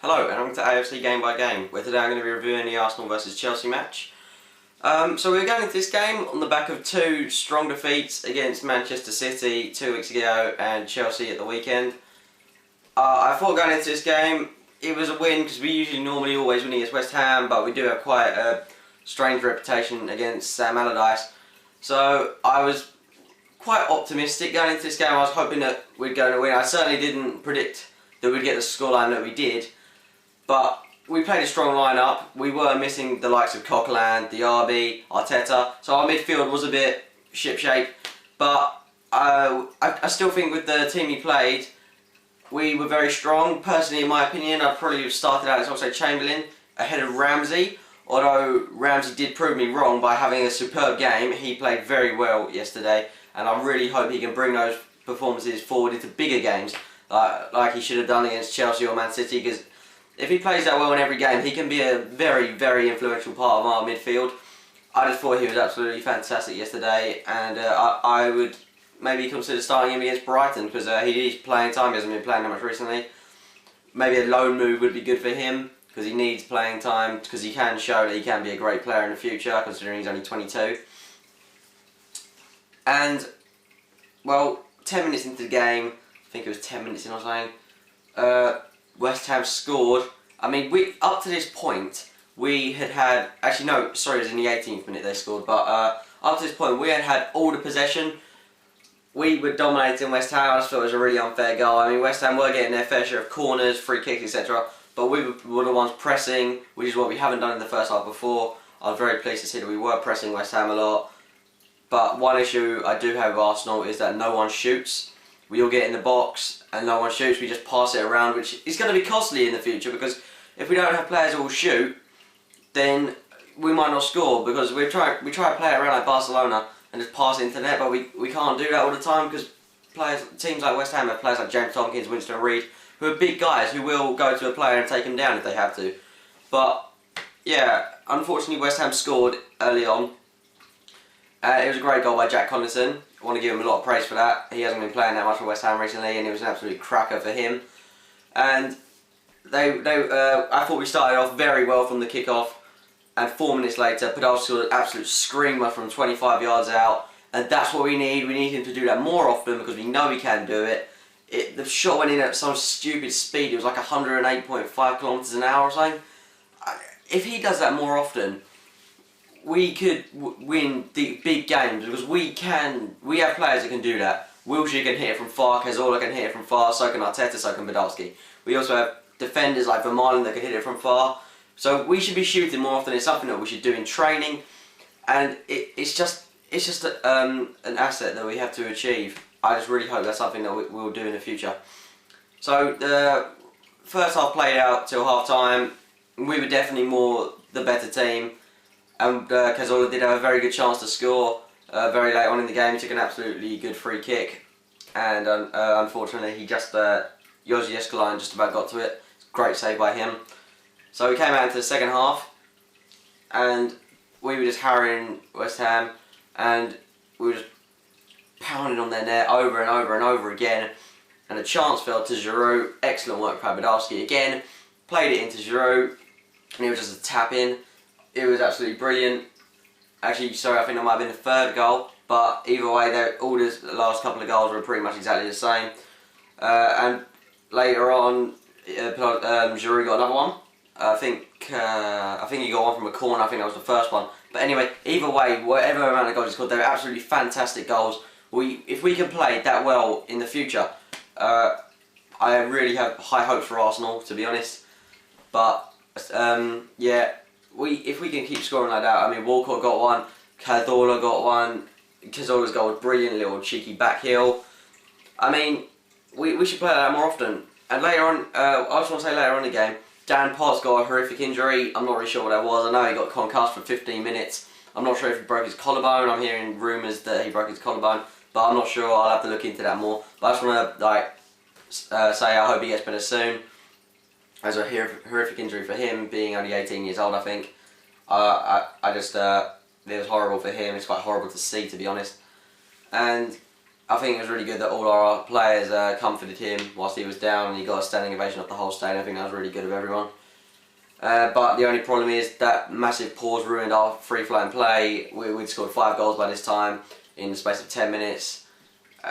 Hello and welcome to AFC Game by Game, where today I'm going to be reviewing the Arsenal vs Chelsea match. So we're going into this game on the back of two strong defeats against Manchester City 2 weeks ago and Chelsea at the weekend. I thought going into this game it was a win because we normally always win against West Ham, but we do have quite a strange reputation against Sam Allardyce. So I was quite optimistic going into this game. I was hoping that we'd go to win. I certainly didn't predict that we'd get the scoreline that we did. But we played a strong lineup. We were missing the likes of Coquelin, Diaby, Arteta, so our midfield was a bit ship-shape. But I still think with the team he played, we were very strong. Personally, in my opinion, I'd probably have started out as Oxlade-Chamberlain ahead of Ramsey. Although Ramsey did prove me wrong by having a superb game, he played very well yesterday, and I really hope he can bring those performances forward into bigger games, like he should have done against Chelsea or Man City. Because if he plays that well in every game, he can be a very, very influential part of our midfield. I just thought he was absolutely fantastic yesterday, and I would maybe consider starting him against Brighton because he is playing time. He hasn't been playing that much recently. Maybe a loan move would be good for him because he needs playing time, because he can show that he can be a great player in the future, considering he's only 22. And, well, 10 minutes into the game, I think it was 10 minutes in or something, West Ham scored. I mean, up to this point, we had actually no, sorry, it was in the 18th minute they scored, but up to this point we had all the possession. We were dominating West Ham. I just thought it was a really unfair goal. I mean, West Ham were getting their fair share of corners, free kicks, etc. But we were the ones pressing, which is what we haven't done in the first half before. I was very pleased to see that we were pressing West Ham a lot. But one issue I do have with Arsenal is that no one shoots. We all get in the box and no one shoots, we just pass it around, which is going to be costly in the future, because if we don't have players who will shoot, then we might not score, because we try to play it around like Barcelona and just pass it into the net, but we can't do that all the time, because teams like West Ham have players like James Tomkins, Winston Reid, who are big guys who will go to a player and take him down if they have to. But yeah, unfortunately West Ham scored early on. It was a great goal by Jack Collison. I want to give him a lot of praise for that. He hasn't been playing that much for West Ham recently, and it was an absolute cracker for him. And I thought we started off very well from the kick-off, and 4 minutes later, Podolski scored an absolute screamer from 25 yards out, and that's what we need. We need him to do that more often, because we know he can do it. The shot went in at some stupid speed. It was like 108.5 kilometers an hour or something. If he does that more often, we could win the big games, because we have players that can do that. Wilshere can hit it from far, Cazorla can hit it from far, so can Arteta, so can Podolski. We also have defenders like Vermaelen that can hit it from far. So we should be shooting more often. It's something that we should do in training, and it's just an asset that we have to achieve. I just really hope that's something that we'll do in the future. So the first half played out till half time. We were definitely the better team. And Cazorla did have a very good chance to score very late on in the game. He took an absolutely good free kick, and unfortunately he Yosi Escalante just about got to it. Great save by him. So we came out into the second half, and we were just harrying West Ham, and we were just pounding on their net over and over and over again, and a chance fell to Giroud. Excellent work by Podolski again. Played it into Giroud, and it was just a tap in. It was absolutely brilliant. Actually, sorry, I think that might have been the third goal, but either way, all the last couple of goals were pretty much exactly the same. And later on, Giroud got another one. I think he got one from a corner. I think that was the first one. But anyway, either way, whatever amount of goals he scored, they were absolutely fantastic goals. If we can play that well in the future, I really have high hopes for Arsenal, to be honest. But yeah. If we can keep scoring like that, I mean, Walcott got one, Cazorla got one, Cazorla's goal was brilliant, little cheeky back heel. I mean, we should play like that more often. And later on, I just want to say later on in the game, Dan Potts got a horrific injury. I'm not really sure what that was. I know he got concussed for 15 minutes. I'm not sure if he broke his collarbone. I'm hearing rumours that he broke his collarbone, but I'm not sure. I'll have to look into that more. But I just want to say I hope he gets better soon. As a horrific injury for him, being only 18 years old, I think. It was horrible for him. It's quite horrible to see, to be honest. And I think it was really good that all our players comforted him whilst he was down, and he got a standing ovation off the whole stadium. I think that was really good of everyone. But the only problem is that massive pause ruined our free-flowing play. We'd scored 5 goals by this time in the space of 10 minutes.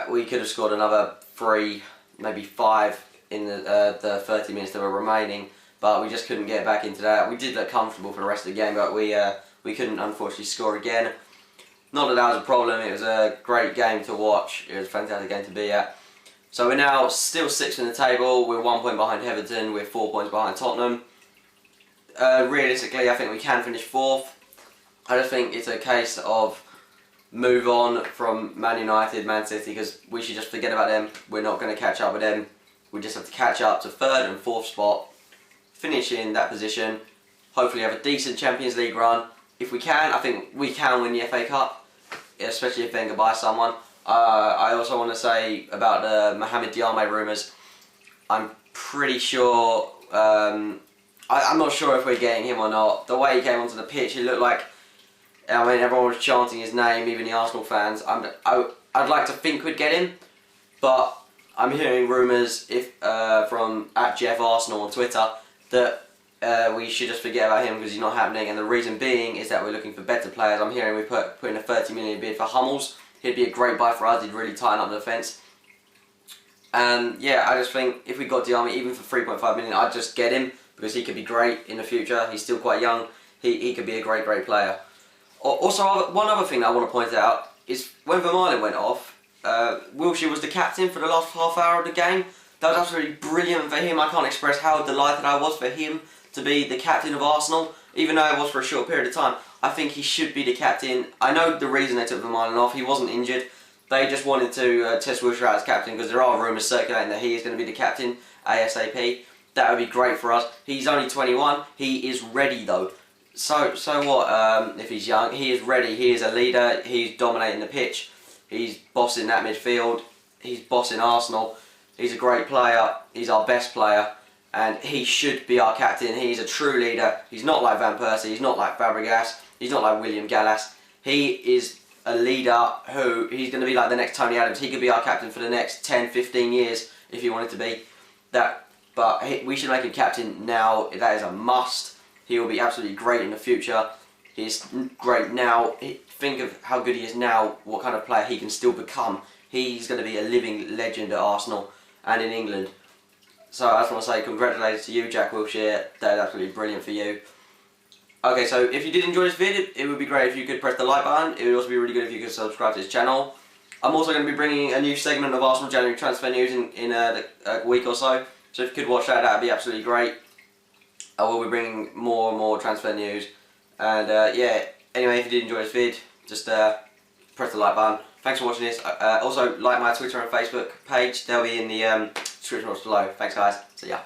We could have scored another 3, maybe 5 in the 30 minutes that were remaining, but we just couldn't get back into that. We did look comfortable for the rest of the game, but we couldn't unfortunately score again. Not that that was a problem, it was a great game to watch. It was a fantastic game to be at. So we're now still 6th in the table. We're 1 point behind Everton, we're 4 points behind Tottenham. Realistically, I think we can finish 4th. I just think it's a case of move on from Man United, Man City, because we should just forget about them. We're not going to catch up with them. We just have to catch up to 3rd and 4th spot, finish in that position, hopefully have a decent Champions League run. If we can, I think we can win the FA Cup, especially if Wenger buys someone. I also want to say about the Mohamed Diame rumours. I'm pretty sure, I'm not sure if we're getting him or not. The way he came onto the pitch, it looked like, I mean, everyone was chanting his name, even the Arsenal fans. I'd like to think we'd get him, but I'm hearing rumours from @JeffArsenal on Twitter that we should just forget about him because he's not happening, and the reason being is that we're looking for better players. I'm hearing we're putting a 30 million bid for Hummels. He'd be a great buy for us, he'd really tighten up the defence. And yeah, I just think if we got Diame even for 3.5 million, I'd just get him because he could be great in the future. He's still quite young, he could be a great player. Also, one other thing that I want to point out is when Vermaelen went off, Wilshere was the captain for the last half hour of the game. That was absolutely brilliant for him. I can't express how delighted I was for him to be the captain of Arsenal, even though it was for a short period of time. I think he should be the captain. I know the reason they took Vermaelen off. He wasn't injured. They just wanted to test Wilshere out as captain because there are rumours circulating that he is going to be the captain ASAP. That would be great for us. He's only 21. He is ready though. So what if he's young? He is ready. He is a leader. He's dominating the pitch. He's bossing that midfield. He's bossing Arsenal. He's a great player. He's our best player. And he should be our captain. He's a true leader. He's not like Van Persie. He's not like Fabregas. He's not like William Gallas. He is a leader who, he's going to be like the next Tony Adams. He could be our captain for the next 10, 15 years if he wanted to be. We should make him captain now. That is a must. He will be absolutely great in the future. He's great now. Think of how good he is now, what kind of player he can still become. He's going to be a living legend at Arsenal and in England. So I just want to say congratulations to you, Jack Wilshere. That is absolutely brilliant for you. Okay, so if you did enjoy this video, it would be great if you could press the like button. It would also be really good if you could subscribe to this channel. I'm also going to be bringing a new segment of Arsenal January transfer news in a week or so. So if you could watch that, that would be absolutely great. I will be bringing more and more transfer news. And yeah, anyway, if you did enjoy this vid, just press the like button. Thanks for watching this. Also, like my Twitter and Facebook page. They'll be in the description box below. Thanks guys. See ya.